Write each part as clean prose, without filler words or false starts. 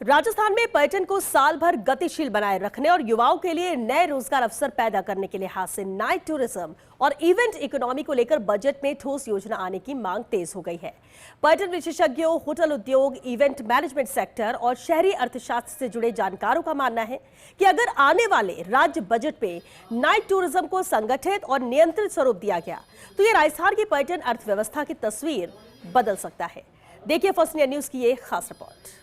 राजस्थान में पर्यटन को साल भर गतिशील बनाए रखने और युवाओं के लिए नए रोजगार अवसर पैदा करने के लिहाज से नाइट टूरिज्म और इवेंट इकोनॉमी को लेकर बजट में ठोस योजना आने की मांग तेज हो गई है। पर्यटन विशेषज्ञों, होटल उद्योग, इवेंट मैनेजमेंट सेक्टर और शहरी अर्थशास्त्र से जुड़े जानकारों का मानना है कि अगर आने वाले राज्य बजट में नाइट टूरिज्म को संगठित और नियंत्रित स्वरूप दिया गया तो ये राजस्थान की पर्यटन अर्थव्यवस्था की तस्वीर बदल सकता है। देखिए फर्स्ट इंडिया न्यूज की ये खास रिपोर्ट।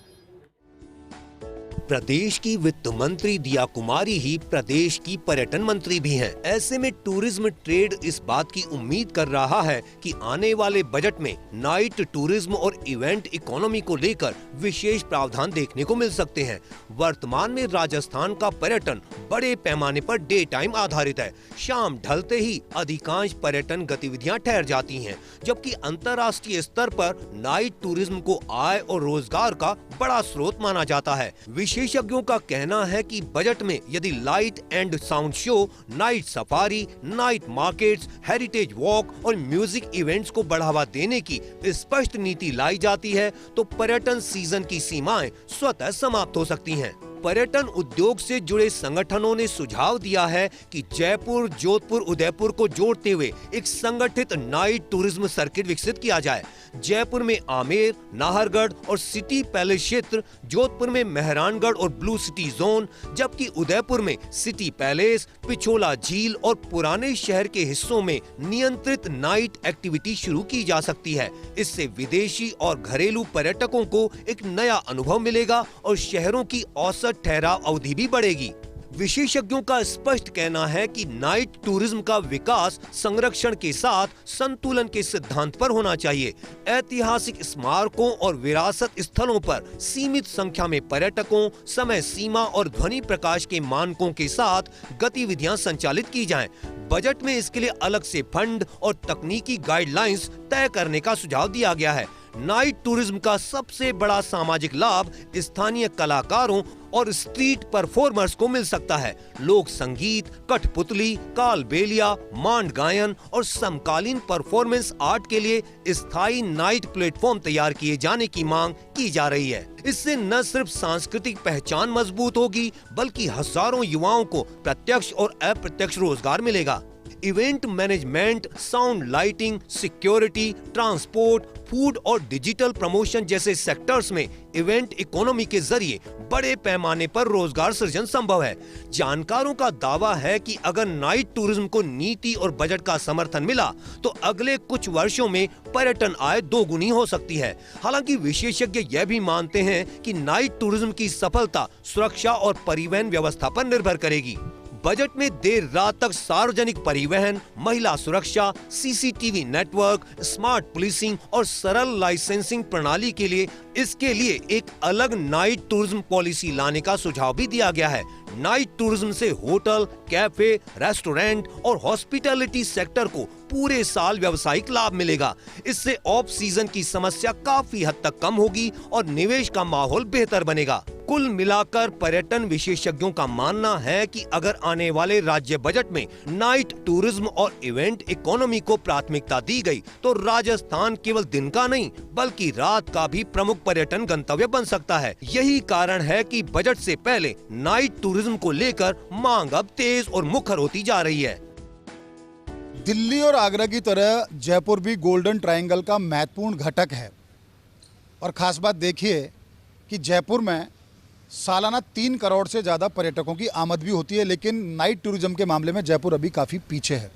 प्रदेश की वित्त मंत्री दिया कुमारी ही प्रदेश की पर्यटन मंत्री भी हैं। ऐसे में टूरिज्म ट्रेड इस बात की उम्मीद कर रहा है कि आने वाले बजट में नाइट टूरिज्म और इवेंट इकोनॉमी को लेकर विशेष प्रावधान देखने को मिल सकते हैं। वर्तमान में राजस्थान का पर्यटन बड़े पैमाने पर डे टाइम आधारित है। शाम ढलते ही अधिकांश पर्यटन गतिविधियां ठहर जाती हैं, जबकि अंतर्राष्ट्रीय स्तर पर नाइट टूरिज्म को आय और रोजगार का बड़ा स्रोत माना जाता है। विशेषज्ञों का कहना है कि बजट में यदि light and sound show, night safari, night markets, heritage walk और म्यूजिक इवेंट्स को बढ़ावा देने की स्पष्ट नीति लाई जाती है तो पर्यटन सीजन की सीमाएं स्वतः समाप्त हो सकती हैं। पर्यटन उद्योग से जुड़े संगठनों ने सुझाव दिया है कि जयपुर, जोधपुर, उदयपुर को जोड़ते हुए एक संगठित नाइट टूरिज्म सर्किट विकसित किया जाए। जयपुर में आमेर, नाहरगढ़ और सिटी पैलेस क्षेत्र, जोधपुर में मेहरानगढ़ और ब्लू सिटी जोन, जबकि उदयपुर में सिटी पैलेस, पिछोला झील और पुराने शहर के हिस्सों में नियंत्रित नाइट एक्टिविटी शुरू की जा सकती है। इससे विदेशी और घरेलू पर्यटकों को एक नया अनुभव मिलेगा और शहरों की औसत ठहराव अवधि भी बढ़ेगी। विशेषज्ञों का स्पष्ट कहना है कि नाइट टूरिज्म का विकास संरक्षण के साथ संतुलन के सिद्धांत पर होना चाहिए। ऐतिहासिक स्मारकों और विरासत स्थलों पर सीमित संख्या में पर्यटकों, समय सीमा और ध्वनि प्रकाश के मानकों के साथ गतिविधियां संचालित की जाएं। बजट में इसके लिए अलग से फंड और तकनीकी गाइडलाइंस तय करने का सुझाव दिया गया है। नाइट टूरिज्म का सबसे बड़ा सामाजिक लाभ स्थानीय कलाकारों और स्ट्रीट परफॉर्मर्स को मिल सकता है। लोक संगीत, कठपुतली, कालबेलिया, मांड गायन और समकालीन परफॉर्मेंस आर्ट के लिए स्थायी नाइट प्लेटफॉर्म तैयार किए जाने की मांग की जा रही है। इससे न सिर्फ सांस्कृतिक पहचान मजबूत होगी बल्कि हजारों युवाओं को प्रत्यक्ष और अप्रत्यक्ष रोजगार मिलेगा। Event management, sound lighting, security, transport, food और डिजिटल प्रमोशन जैसे सेक्टर्स में इवेंट इकोनॉमी के जरिए बड़े पैमाने पर रोजगार सृजन संभव है। जानकारों का दावा है कि अगर नाइट टूरिज्म को नीति और बजट का समर्थन मिला तो अगले कुछ वर्षों में पर्यटन आय दोगुनी हो सकती है। हालांकि विशेषज्ञ यह भी मानते हैं कि नाइट टूरिज्म की सफलता सुरक्षा और परिवहन व्यवस्था पर निर्भर करेगी। बजट में देर रात तक सार्वजनिक परिवहन, महिला सुरक्षा, सीसीटीवी नेटवर्क, स्मार्ट पुलिसिंग और सरल लाइसेंसिंग प्रणाली के लिए इसके लिए एक अलग नाइट टूरिज्म पॉलिसी लाने का सुझाव भी दिया गया है। नाइट टूरिज्म से होटल, कैफे, रेस्टोरेंट और हॉस्पिटैलिटी सेक्टर को पूरे साल व्यावसायिक लाभ मिलेगा। इससे ऑफ सीजन की समस्या काफी हद तक कम होगी और निवेश का माहौल बेहतर बनेगा। कुल मिलाकर पर्यटन विशेषज्ञों का मानना है कि अगर आने वाले राज्य बजट में नाइट टूरिज्म और इवेंट इकोनॉमी को प्राथमिकता दी गई तो राजस्थान केवल दिन का नहीं बल्कि रात का भी प्रमुख पर्यटन गंतव्य बन सकता है। यही कारण है कि बजट से पहले नाइट टूरिज्म को लेकर मांग अब तेज और मुखर होती जा रही है। दिल्ली और आगरा की तरह जयपुर भी गोल्डन ट्रायंगल का महत्वपूर्ण घटक है और खास बात देखिए कि जयपुर में सालाना 3 करोड़ से ज़्यादा पर्यटकों की आमद भी होती है, लेकिन नाइट टूरिज्म के मामले में जयपुर अभी काफ़ी पीछे है।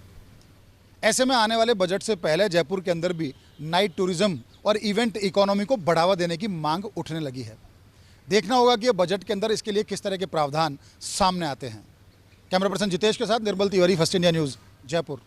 ऐसे में आने वाले बजट से पहले जयपुर के अंदर भी नाइट टूरिज्म और इवेंट इकोनॉमी को बढ़ावा देने की मांग उठने लगी है। देखना होगा कि ये बजट के अंदर इसके लिए किस तरह के प्रावधान सामने आते हैं। कैमरा पर्सन जितेश के साथ Nirmal Tiwari, first India news, Jaipur.